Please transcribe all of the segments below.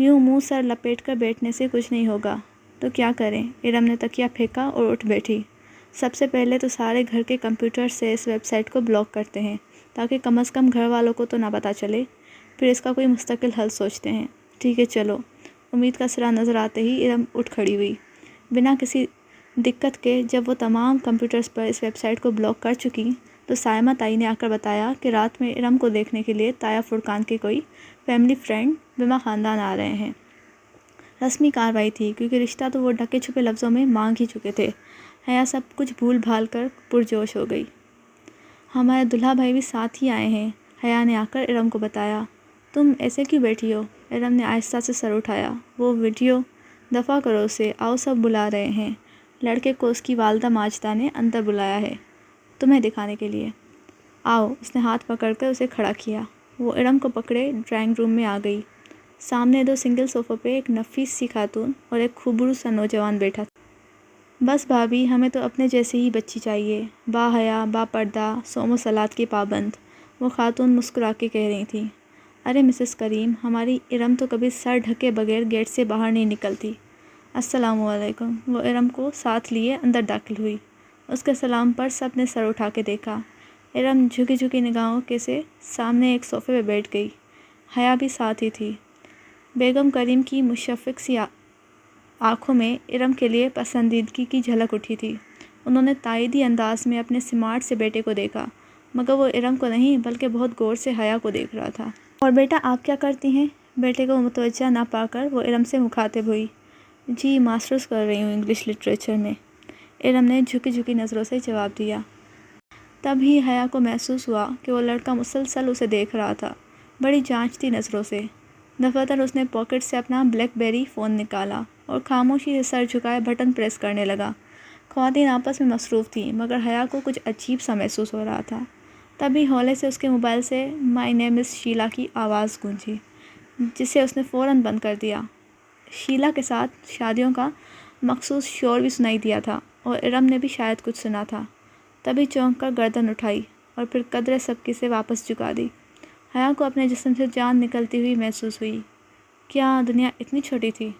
یوں منہ سر لپیٹ کر بیٹھنے سے کچھ نہیں ہوگا تو کیا کریں؟ ارم نے تکیہ پھینکا اور اٹھ بیٹھی۔ سب سے پہلے تو سارے گھر کے کمپیوٹر سے اس ویب سائٹ کو بلاک کرتے ہیں تاکہ کم از کم گھر والوں کو تو نہ پتہ چلے، پھر اس کا کوئی مستقل حل سوچتے ہیں۔ ٹھیک ہے چلو۔ امید کا سرا نظر آتے ہی ارم اٹھ کھڑی ہوئی۔ بنا کسی دقت کے جب وہ تمام کمپیوٹرز پر اس ویب سائٹ کو بلاک کر چکی تو سائمہ تائی نے آ کر بتایا کہ رات میں ارم کو دیکھنے کے لیے تایا فرقان کے کوئی فیملی فرینڈ بما خاندان آ رہے ہیں۔ رسمی کارروائی تھی کیونکہ رشتہ تو وہ ڈھکے چھپے لفظوں میں مانگ ہی چکے تھے۔ حیا سب کچھ بھول بھال کر پرجوش ہو گئی۔ ہمارے دلہا بھائی بھی ساتھ ہی آئے ہیں، حیا نے آ کر ارم کو بتایا۔ تم ایسے کیوں بیٹھی ہو؟ ارم نے آہستہ سے سر اٹھایا۔ وہ ویڈیو دفع کرو اسے، آؤ سب بلا رہے ہیں۔ لڑکے کو اس کی والدہ ماجدہ نے اندر بلایا ہے تمہیں دکھانے کے لیے۔ آؤ۔ اس نے ہاتھ پکڑ کر اسے کھڑا کیا۔ وہ ارم کو پکڑے ڈرائنگ روم میں آ گئی۔ سامنے دو سنگل صوفوں پہ ایک نفیس سی خاتون اور ایک خوبصورت سا نوجوان بیٹھا تھا۔ بس بھابھی، ہمیں تو اپنے جیسے ہی بچی چاہیے، با حیا، با پردہ، صوم و صلاۃ کی پابند، وہ خاتون مسکرا کے کہہ رہی تھی۔ ارے مسز کریم، ہماری ارم تو کبھی سر ڈھکے بغیر گیٹ سے باہر نہیں نکلتی۔ السلام علیکم۔ وہ ارم کو ساتھ لیے اندر داخل ہوئی۔ اس کے سلام پر سب نے سر اٹھا کے دیکھا۔ ارم جھکی جھکی نگاہوں کے سے سامنے ایک صوفے پہ بیٹھ گئی۔ حیا بھی ساتھ ہی تھی۔ بیگم کریم کی مشفق سی آنکھوں میں ارم کے لیے پسندیدگی کی جھلک اٹھی تھی۔ انہوں نے تائیدی انداز میں اپنے سمارٹ سے بیٹے کو دیکھا، مگر وہ ارم کو نہیں بلکہ بہت غور سے حیا کو دیکھ رہا تھا۔ اور بیٹا آپ کیا کرتی ہیں؟ بیٹے کو متوجہ نہ پا کر وہ ارم سے مخاطب ہوئی۔ جی ماسٹرز کر رہی ہوں انگلش لٹریچر میں، ارم نے جھکی جھکی نظروں سے جواب دیا۔ تب ہی حیا کو محسوس ہوا کہ وہ لڑکا مسلسل اسے دیکھ رہا تھا، بڑی جانچتی نظروں سے۔ دفعتاً اس نے پاکٹ سے اپنا بلیک بیری فون نکالا اور خاموشی سے سر جھکائے بٹن پریس کرنے لگا۔ خواتین آپس میں مصروف تھیں مگر حیا کو کچھ عجیب سا محسوس ہو رہا تھا۔ تبھی ہولے سے اس کے موبائل سے مائی نیم از شیلا کی آواز گونجی، جسے اس نے فوراً بند کر دیا۔ شیلا کے ساتھ شادیوں کا مخصوص شور بھی سنائی دیا تھا اور ارم نے بھی شاید کچھ سنا تھا۔ تبھی چونک کر گردن اٹھائی اور پھر قدرے سبکی سے واپس جھکا دی۔ حیا کو اپنے جسم سے جان نکلتی ہوئی محسوس ہوئی۔ کیا دنیا اتنی چھوٹی تھی؟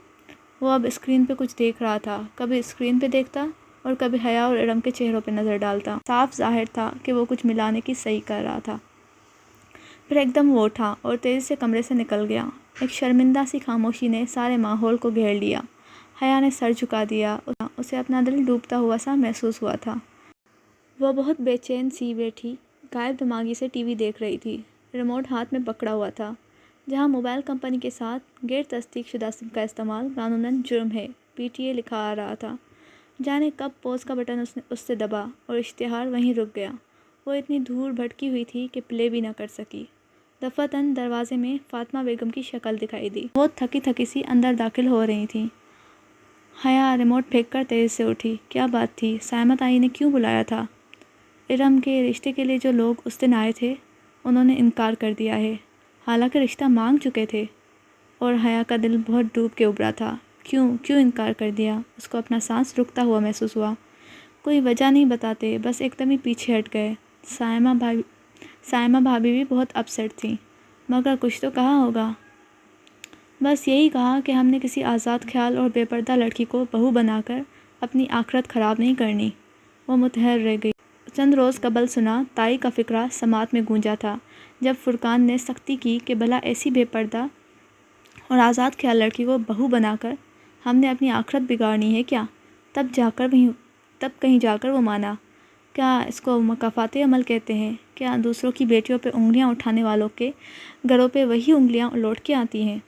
وہ اب اسکرین پہ کچھ دیکھ رہا تھا، کبھی اسکرین پہ دیکھتا اور کبھی حیا اور ارم کے چہروں پہ نظر ڈالتا۔ صاف ظاہر تھا کہ وہ کچھ ملانے کی صحیح کر رہا تھا۔ پھر ایک دم وہ اٹھا اور تیزی سے کمرے سے نکل گیا۔ ایک شرمندہ سی خاموشی نے سارے ماحول کو گھیر لیا۔ حیا نے سر جھکا دیا، اسے اپنا دل ڈوبتا ہوا سا محسوس ہوا تھا۔ وہ بہت بے چین سی بیٹھی غائب دماغی سے ٹی وی دیکھ رہی تھی۔ ریموٹ ہاتھ میں پکڑا ہوا تھا، جہاں موبائل کمپنی کے ساتھ غیر تصدیق شدہ سم کا استعمال قانوناً جرم ہے PTA لکھا آ رہا تھا۔ جانے کب پوز کا بٹن اس سے دبا اور اشتہار وہیں رک گیا۔ وہ اتنی دور بھٹکی ہوئی تھی کہ پلے بھی نہ کر سکی۔ دفعتاً دروازے میں فاطمہ بیگم کی شکل دکھائی دی۔ بہت تھکی تھکی سی اندر داخل ہو رہی تھیں۔ حیا ریموٹ پھینک کر تیزی سے اٹھی۔ کیا بات تھی؟ سائمہ تائی نے کیوں بلایا تھا؟ ارم کے رشتے کے لیے جو لوگ اس دن آئے تھے انہوں نے انکار کر دیا ہے، حالانکہ رشتہ مانگ چکے تھے۔ اور حیا کا دل بہت ڈوب کے ابھرا تھا۔ کیوں انکار کر دیا؟ اس کو اپنا سانس رکتا ہوا محسوس ہوا۔ کوئی وجہ نہیں بتاتے، بس ایک دم ہی پیچھے ہٹ گئے۔ سائمہ بھابھی بھی بہت اپسیٹ تھیں، مگر کچھ تو کہا ہوگا۔ بس یہی کہا کہ ہم نے کسی آزاد خیال اور بے پردہ لڑکی کو بہو بنا کر اپنی آخرت خراب نہیں کرنی۔ وہ متحر رہ گئی۔ چند روز قبل سنا تائی کا فقرہ سماعت میں گونجا تھا، جب فرقان نے سختی کی کہ بھلا ایسی بے پردہ اور آزاد خیال لڑکی کو بہو بنا کر ہم نے اپنی آخرت بگاڑنی ہے کیا؟ تب کہیں جا کر وہ مانا۔ کیا اس کو مکافات عمل کہتے ہیں؟ کیا دوسروں کی بیٹیوں پہ انگلیاں اٹھانے والوں کے گھروں پہ وہی انگلیاں لوٹ کے آتی ہیں؟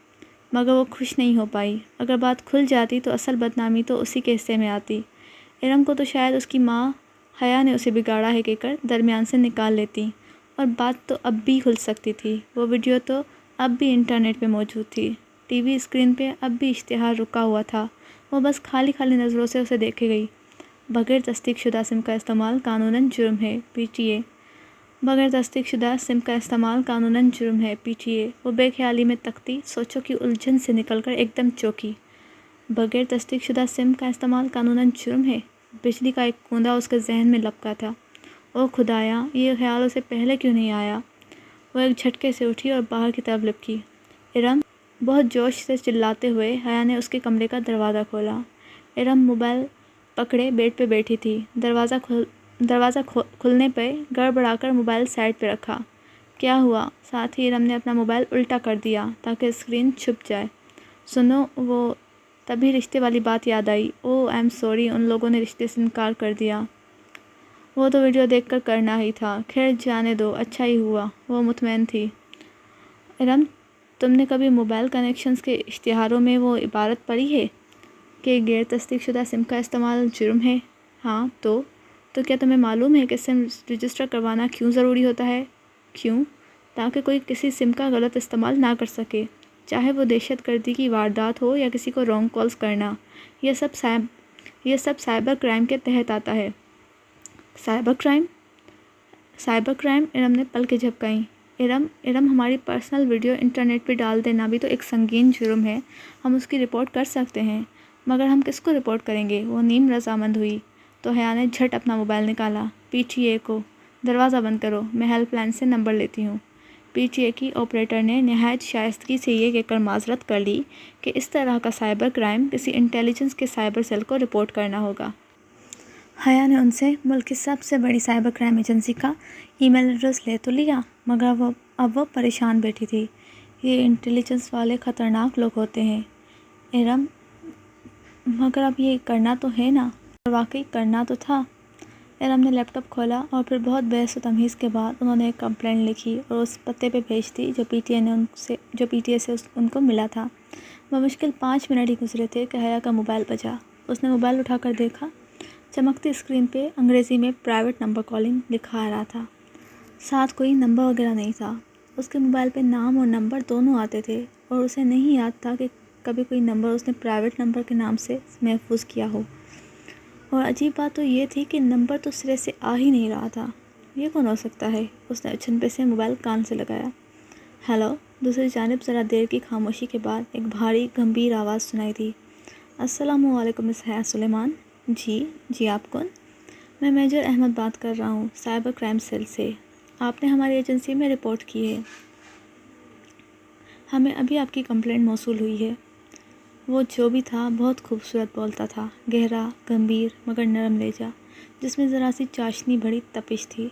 مگر وہ خوش نہیں ہو پائی۔ اگر بات کھل جاتی تو اصل بدنامی تو اسی کے حصے میں آتی۔ ارم کو تو شاید اس کی ماں حیا نے اسے بگاڑا ہے کہہ کر درمیان سے نکال لیتی، اور بات تو اب بھی کھل سکتی تھی۔ وہ ویڈیو تو اب بھی انٹرنیٹ پہ موجود تھی، ٹی وی اسکرین پہ اب بھی اشتہار رکا ہوا تھا۔ وہ بس خالی نظروں سے اسے دیکھے گئی۔ بغیر تصدیق شدہ سم کا استعمال قانوناً جرم ہے PTA۔ بغیر تصدیق شدہ سم کا استعمال قانوناً جرم ہے PTA۔ وہ بے خیالی میں تکتی سوچوں کی الجھن سے نکل کر ایک دم چوکی۔ بغیر تصدیق شدہ سم کا استعمال قانوناً جرم ہے۔ بجلی کا ایک کوندا اس کے ذہن میں لپکا تھا۔ او خدایا، یہ خیال اسے پہلے کیوں نہیں آیا؟ وہ ایک جھٹکے سے اٹھی اور باہر کی طرف لپکی۔ ارم، بہت جوش سے چلاتے ہوئے حیا نے اس کے کمرے کا دروازہ کھولا۔ ارم موبائل پکڑے بیڈ پہ بیٹھی تھی۔ دروازہ کھلنے پہ گڑبڑا کر موبائل سائڈ پہ رکھا۔ کیا ہوا؟ ساتھ ہی ارم نے اپنا موبائل الٹا کر دیا تاکہ اسکرین چھپ جائے۔ سنو، وہ تبھی رشتے والی بات یاد آئی۔ او آئی ایم سوری، ان لوگوں نے رشتے سے انکار کر دیا۔ وہ تو ویڈیو دیکھ کر کرنا ہی تھا۔ خیر جانے دو، اچھا ہی ہوا۔ وہ مطمئن تھی۔ ارم، تم نے کبھی موبائل کنیکشنز کے اشتہاروں میں وہ عبارت پڑھی ہے کہ غیر تصدیق شدہ سم کا استعمال جرم ہے؟ ہاں تو کیا تمہیں معلوم ہے کہ سم رجسٹر کروانا کیوں ضروری ہوتا ہے؟ کیوں؟ تاکہ کوئی کسی سم کا غلط استعمال نہ کر سکے، چاہے وہ دہشت گردی کی واردات ہو یا کسی کو رانگ کالز کرنا۔ یہ سب سائبر کرائم کے تحت آتا ہے۔ Cyber crime? ارم نے پلکیں جھپکائیں۔ ارم، ہماری پرسنل ویڈیو انٹرنیٹ پہ ڈال دینا بھی تو ایک سنگین جرم ہے۔ ہم اس کی رپورٹ کر سکتے ہیں، مگر ہم کس کو رپورٹ کریں گے؟ وہ نیم رضامند ہوئی تو حیا نے جھٹ اپنا موبائل نکالا۔ PTA کو دروازہ بند کرو، میں ہیلپ لائن سے نمبر لیتی ہوں۔ PTA کی آپریٹر نے نہایت شائستگی سے یہ کہہ کر معذرت کر لی کہ اس طرح کا سائبر کرائم کسی انٹیلیجنس کے سائبر سیل کو رپورٹ کرنا ہوگا۔ حیا نے ان سے ملک کی سب سے بڑی سائبر کرائم ایجنسی کا ای میل ایڈریس لے تو لیا، مگر اب وہ پریشان بیٹھی تھی۔ یہ انٹیلیجنس والے خطرناک لوگ ہوتے ہیں ارم، مگر اب یہ کرنا تو ہے نا؟ اور واقعی کرنا تو تھا۔ ارم نے لیپ ٹاپ کھولا اور پھر بہت بحث و تمیز کے بعد انہوں نے ایک کمپلینٹ لکھی اور اس پتے پہ بھیج دی جو PTA سے ان کو ملا تھا۔ بمشکل 5 منٹ ہی گزرے تھے کہ حیا کا موبائل بجا۔ اس نے موبائل اٹھا کر دیکھا۔ چمکتی اسکرین پہ انگریزی میں پرائیویٹ نمبر کالنگ لکھا آ رہا تھا، ساتھ کوئی نمبر وغیرہ نہیں تھا۔ اس کے موبائل پہ نام اور نمبر دونوں آتے تھے اور اسے نہیں یاد تھا کہ کبھی کوئی نمبر اس نے پرائیویٹ نمبر کے نام سے محفوظ کیا ہو۔ اور عجیب بات تو یہ تھی کہ نمبر تو سرے سے آ ہی نہیں رہا تھا۔ یہ کون ہو سکتا ہے؟ اس نے اچھن سے موبائل کان سے لگایا۔ ہیلو، دوسری جانب ذرا دیر کی خاموشی کے بعد ایک بھاری گمبھیر آواز سنائی دی۔ السلام علیکم مس حیا سلیمان۔ جی آپ کون؟ میں میجر احمد بات کر رہا ہوں، سائبر کرائم سیل سے۔ آپ نے ہماری ایجنسی میں رپورٹ کی ہے، ہمیں ابھی آپ کی کمپلینٹ موصول ہوئی ہے۔ وہ جو بھی تھا بہت خوبصورت بولتا تھا، گہرا، گمبھیر مگر نرم لہجہ، جس میں ذرا سی چاشنی بھری تپش تھی،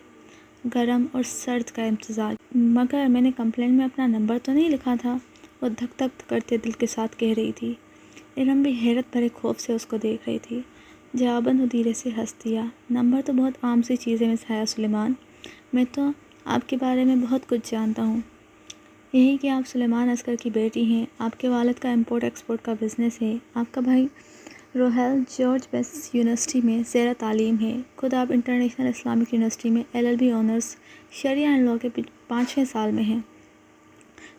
گرم اور سرد کا امتزاج۔ مگر میں نے کمپلینٹ میں اپنا نمبر تو نہیں لکھا تھا، وہ دھک دھک کرتے دل کے ساتھ کہہ رہی تھی۔ ارم بھی حیرت بھرے خوف سے اس کو دیکھ رہی تھی۔ جواباً وہ دھیرے سے ہنس دیا۔ نمبر تو بہت عام سی چیز ہے مس حیا سلیمان، میں تو آپ کے بارے میں بہت کچھ جانتا ہوں۔ یہی کہ آپ سلیمان اصغر کی بیٹی ہیں، آپ کے والد کا امپورٹ ایکسپورٹ کا بزنس ہے، آپ کا بھائی روہیل جارج بیس یونیورسٹی میں زیر تعلیم ہے، خود آپ انٹرنیشنل اسلامک یونیورسٹی میں LLB honours Shariah and law کے 5ویں سال میں ہیں۔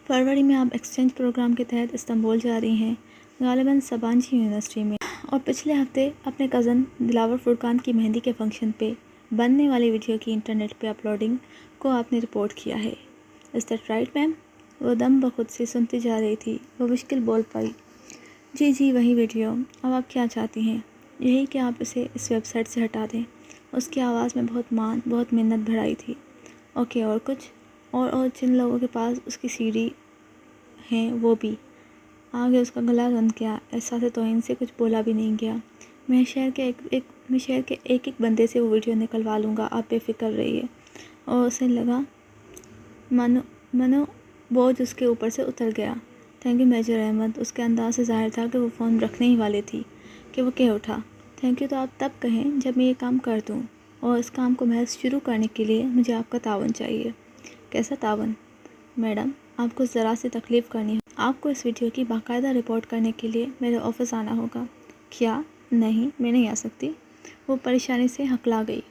فروری میں آپ ایکسچینج پروگرام کے تحت استنبول جا رہی ہیں، غالباً سبانجی یونیورسٹی میں، اور پچھلے ہفتے اپنے کزن دلاور فرقان کی مہندی کے فنکشن پہ بننے والی ویڈیو کی انٹرنیٹ پہ اپلوڈنگ کو آپ نے رپورٹ کیا ہے۔ Is that right ma'am? وہ دم بخود سے سنتی جا رہی تھی۔ وہ مشکل بول پائی۔ جی وہی ویڈیو۔ اب آپ کیا چاہتی ہیں؟ یہی کہ آپ اسے اس ویب سائٹ سے ہٹا دیں۔ اس کی آواز میں بہت منت بھرائی تھی۔ اوکے، اور کچھ؟ اور جن لوگوں کے پاس اس کی CD ہیں وہ بھی۔ آگے اس کا گلا بند کیا، احساس توہین سے کچھ بولا بھی نہیں گیا۔ میں شہر کے ایک بندے سے وہ ویڈیو نکلوا لوں گا، آپ بے فکر رہیے۔ اور اسے لگا منو بوجھ اس کے اوپر سے اتر گیا۔ Thank you major Ahmed. اس کے انداز سے ظاہر تھا کہ وہ فون رکھنے ہی والی تھی کہ وہ کہہ اٹھا۔ تھینک یو تو آپ تب کہیں جب میں یہ کام کر دوں، اور اس کام کو محض شروع کرنے کے لیے مجھے آپ کا تعاون چاہیے۔ کیسا تعاون؟ میڈم، آپ کو ذرا سی تکلیف کرنی ہے۔ آپ کو اس ویڈیو کی باقاعدہ رپورٹ کرنے کے لیے میرے آفس آنا ہوگا۔ کیا؟ نہیں، میں نہیں آ سکتی۔ وہ پریشانی سے ہکلا گئی۔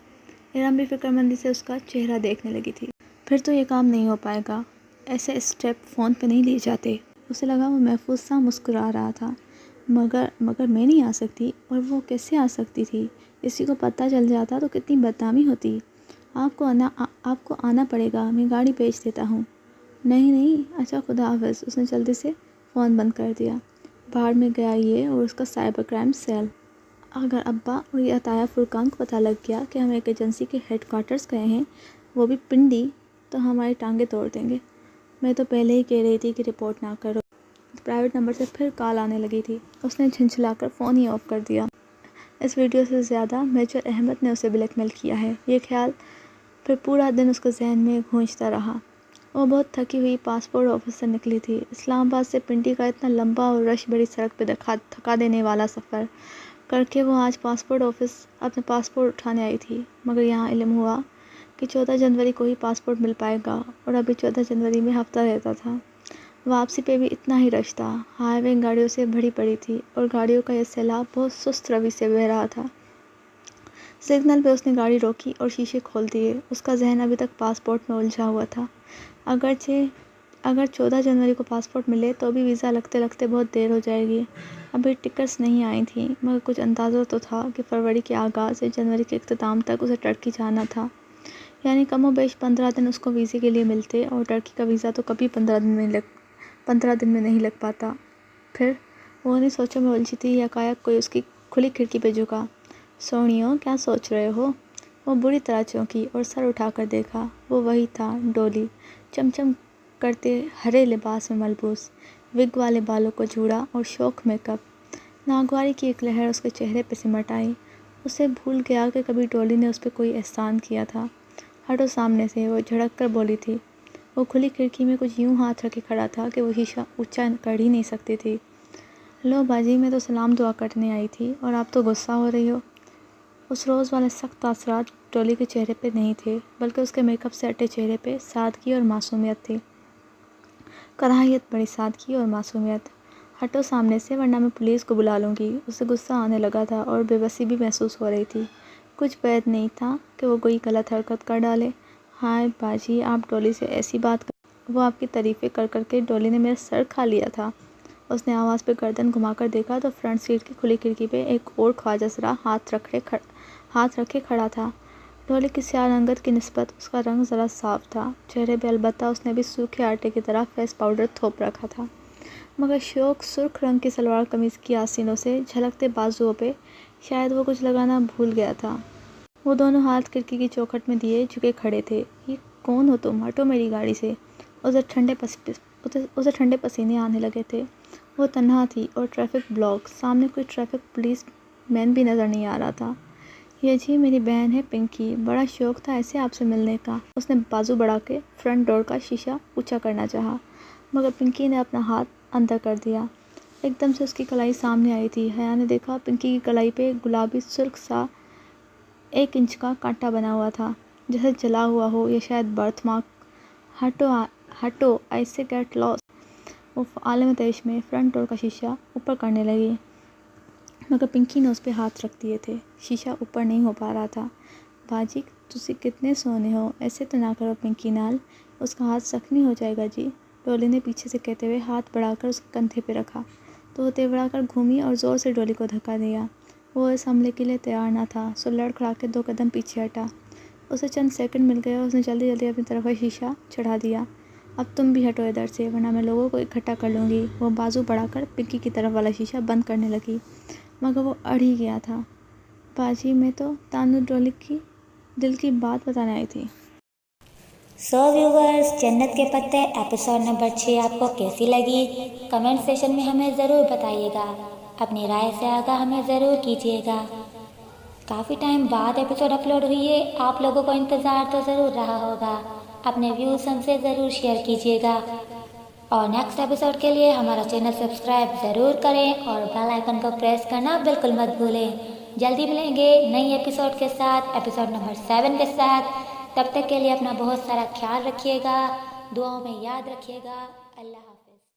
ارم بھی فکر مندی سے اس کا چہرہ دیکھنے لگی تھی۔ پھر تو یہ کام نہیں ہو پائے گا، ایسے اسٹیپ فون پہ نہیں لیے جاتے۔ اسے لگا وہ محفوظ سا مسکرا رہا تھا۔ مگر میں نہیں آ سکتی، اور وہ کیسے آ سکتی تھی؟ کسی کو پتہ چل جاتا تو کتنی بدنامی ہوتی۔ آپ کو آنا پڑے گا، میں گاڑی بھیج دیتا ہوں۔ نہیں، اچھا خدا حافظ۔ اس نے جلدی سے فون بند کر دیا۔ باہر میں گیا یہ اور اس کا سائبر کرائم سیل۔ اگر ابا اور یہ عطیہ فرقان کو پتہ لگ گیا کہ ہم ایک ایجنسی کے ہیڈ کوارٹرز گئے ہیں، وہ بھی پنڈی، تو ہماری ٹانگیں توڑ دیں گے۔ میں تو پہلے ہی کہہ رہی تھی کہ رپورٹ نہ کرو۔ پرائیویٹ نمبر سے پھر کال آنے لگی تھی۔ اس نے جھنجھلا کر فون ہی آف کر دیا۔ اس ویڈیو سے زیادہ میجر احمد نے اسے بلیک میل کیا ہے، یہ خیال پھر پورا دن اس کے ذہن میں گونجتا رہا۔ وہ بہت تھکی ہوئی پاسپورٹ آفس سے نکلی تھی۔ اسلام آباد سے پنڈی کا اتنا لمبا اور رش بڑی سڑک پہ تھکا دینے والا سفر کر کے وہ آج پاسپورٹ آفس اپنا پاسپورٹ اٹھانے آئی تھی، مگر یہاں علم ہوا کہ 14 جنوری کو ہی پاسپورٹ مل پائے گا، اور ابھی 14 جنوری میں ہفتہ رہتا تھا۔ واپسی پہ بھی اتنا ہی رش تھا، ہائی وے گاڑیوں سے بھری پڑی تھی اور گاڑیوں کا یہ سیلاب بہت سست روی سے بہہ رہا تھا۔ سگنل پہ اس نے گاڑی روکی اور شیشے کھول دیے۔ اس کا ذہن ابھی تک پاسپورٹ میں الجھا ہوا تھا۔ اگر 14 جنوری کو پاسپورٹ ملے تو ابھی ویزا لگتے لگتے بہت دیر ہو جائے گی۔ ابھی ٹکٹس نہیں آئی تھیں، مگر کچھ اندازہ تو تھا کہ فروری کے آغاز سے جنوری کے اختتام تک اسے ٹرکی جانا تھا، یعنی کم و بیش 15 دن اس کو ویزے کے لیے ملتے، اور ٹرکی کا ویزا تو کبھی 15 دن میں نہیں لگ پاتا۔ پھر وہ انہیں سوچوں میں الجھی تھی، یکایک کوئی اس کی کھلی کھڑکی پہ جھکا۔ سونیو، کیا سوچ رہے ہو؟ وہ بری طرح چونکی اور سر اٹھا کر دیکھا۔ وہ وہی تھا، ڈولی، چمچم کرتے ہرے لباس میں ملبوس، وگ والے بالوں کو جوڑا اور شوخ میک اپ۔ ناگواری کی ایک لہر اس کے چہرے پہ سمٹ آئی۔ اسے بھول گیا کہ کبھی ڈولی نے اس پہ کوئی احسان کیا تھا۔ ہٹو سامنے سے، وہ جھڑک کر بولی تھی۔ وہ کھلی کھڑکی میں کچھ یوں ہاتھ رکھے کھڑا تھا کہ وہ شیشہ اونچا کر ہی نہیں سکتی تھی۔ لو باجی، میں تو سلام دعا کرنے آئی تھی اور آپ تو غصہ ہو رہی ہو۔ اس روز والے سخت تاثرات ڈولی کے چہرے پہ نہیں تھے، بلکہ اس کے میک اپ سے اٹے چہرے پہ سادگی اور معصومیت تھی۔ کراہیت، بڑی سادگی اور معصومیت۔ ہٹو سامنے سے، ورنہ میں پولیس کو بلا لوں گی۔ اسے غصہ آنے لگا تھا اور بے بسی بھی محسوس ہو رہی تھی۔ کچھ بعید نہیں تھا کہ وہ کوئی غلط حرکت کر ڈالے۔ ہائے باجی، آپ ڈولی سے ایسی بات کر، وہ آپ کی تعریفیں کر کر کے ڈولی نے میرا سر کھا لیا تھا۔ اس نے آواز پہ گردن گھما کر دیکھا تو فرنٹ سیٹ کی کھلی کھڑکی پہ ایک اور خواجہ سرا ہاتھ رکھے کھڑا تھا۔ ڈولی کی سیاہ رنگت کی نسبت اس کا رنگ ذرا صاف تھا چہرے پہ، البتہ اس نے بھی سوکھے آٹے کی طرح فیس پاؤڈر تھوپ رکھا تھا، مگر شوق سرخ رنگ کی سلوار قمیض کی آستینوں سے جھلکتے بازوؤں پہ شاید وہ کچھ لگانا بھول گیا تھا۔ وہ دونوں ہاتھ کھڑکی کی چوکھٹ میں دیے جھکے کھڑے تھے۔ یہ کون ہو تم؟ ہٹو میری گاڑی سے۔ اسے ٹھنڈے پسینے آنے لگے تھے۔ وہ تنہا تھی اور ٹریفک بلاک، سامنے کوئی ٹریفک پولیس مین بھی نظر نہیں آ رہا تھا۔ یہ جی میری بہن ہے پنکی، بڑا شوق تھا ایسے آپ سے ملنے کا۔ اس نے بازو بڑھا کے فرنٹ ڈور کا شیشہ اونچا کرنا چاہا، مگر پنکی نے اپنا ہاتھ اندر کر دیا۔ ایک دم سے اس کی کلائی سامنے آئی تھی۔ حیا نے دیکھا پنکی کی کلائی پہ گلابی سرخ سا 1 انچ کا کانٹا بنا ہوا تھا، جیسے جلا ہوا ہو یا شاید برتھ مارک۔ ہٹو آئی سے گیٹ لاسٹ۔ وہ عالم تیش میں فرنٹ ڈور کا شیشہ اوپر کرنے لگی، مگر پنکی نے اس پہ ہاتھ رکھ دیے تھے۔ شیشہ اوپر نہیں ہو پا رہا تھا۔ باجی تسی کتنے سونے ہو، ایسے تو نہ کرو پنکی نال، اس کا ہاتھ زخمی ہو جائے گا جی۔ ڈولی نے پیچھے سے کہتے ہوئے ہاتھ بڑھا کر اس کے کندھے پہ رکھا تو وہ تیوڑا کر گھومی اور زور سے ڈولی کو دھکا دیا۔ وہ اس حملے کے لیے تیار نہ تھا، سو لڑکھڑا کے 2 قدم پیچھے ہٹا۔ اسے چند سیکنڈ مل گئے اور اس نے جلدی جلدی اپنی طرف شیشہ چڑھا دیا۔ اب تم بھی ہٹو ادھر سے، ورنہ میں لوگوں کو اکٹھا کر لوں گی۔ وہ بازو بڑھا کر پنکی کی طرف والا شیشہ بند کرنے لگی، مگر وہ اڑ ہی گیا تھا۔ باجی میں تو تانو ڈولی کی دل کی بات بتانے آئی تھی۔ سو ویورز، جنت کے پتے ایپیسوڈ نمبر 6 آپ کو کیسی لگی؟ کمنٹ سیشن میں ہمیں ضرور بتائیے گا، اپنی رائے سے آگاہ ہمیں ضرور کیجیے گا۔ کافی ٹائم بعد ایپیسوڈ اپلوڈ ہوئی ہے، آپ لوگوں کو انتظار تو ضرور رہا ہوگا۔ اپنے ویوز ہم سے ضرور شیئر کیجیے گا، اور نیکسٹ ایپیسوڈ کے لیے ہمارا چینل سبسکرائب ضرور کریں اور بیل آئیکن کو پریس کرنا بالکل مت بھولیں۔ جلدی ملیں گے نئی ایپیسوڈ کے ساتھ، ایپیسوڈ نمبر 7 کے ساتھ۔ تب تک کے لیے اپنا بہت سارا خیال رکھیے گا، دعاؤں میں یاد رکھیے گا۔ اللہ حافظ۔